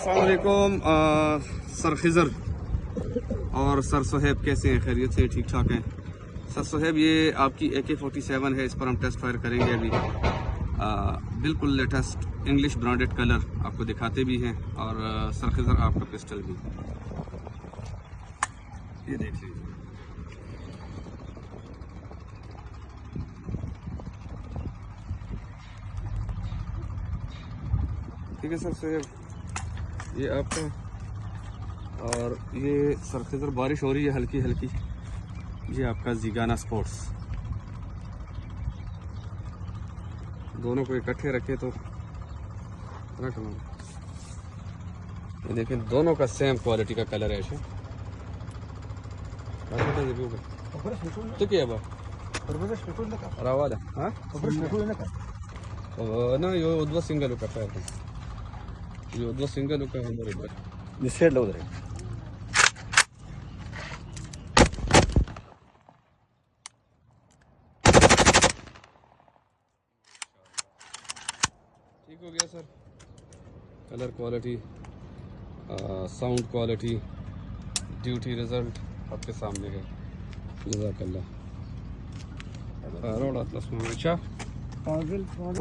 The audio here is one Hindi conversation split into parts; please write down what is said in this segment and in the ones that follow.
अस्सलाम वालेकुम सर खिज़र और सर सुहेब कैसे हैं? खैरियत से ठीक ठाक हैं? सर सुहेब ये आपकी AK-47 है, इस पर हम टेस्ट फायर करेंगे अभी। बिल्कुल लेटेस्ट इंग्लिश ब्रांडेड कलर आपको दिखाते भी हैं और सर खिज़र आपका पिस्टल भी ये देख लीजिए। ठीक है सर सुहेब ये आपका, और ये सर खिज़र बारिश हो रही है हल्की हल्की। ये आपका ज़िगाना स्पोर्ट्स, दोनों को इकट्ठे रखे तो रख लो। ये देखें दोनों का सेम क्वालिटी का कलर है। ना यो उद्वा सिंगल का ये उद्वा सिंगल का जिससे लो उधर ठीक हो गया sir. Colour quality, sound quality, duty result आपके सामने है। जज़ाकल्लाह।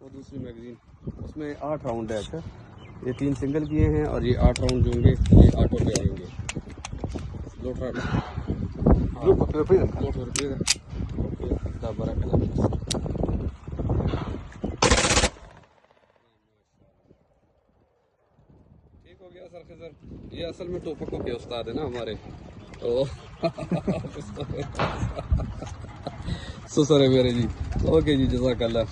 वो दूसरी मैगजीन उसमें 8 राउंड है। अच्छा ये 3 सिंगल किए हैं और ये 8 राउंड जो होंगे ये 8 पे आएंगे। ठीक हो गया सर खिज़र। ये असल में टोपकों के उस्ताद है ना हमारे, तो सर है मेरे जी। ओके जी, जज़ाकल्लाह।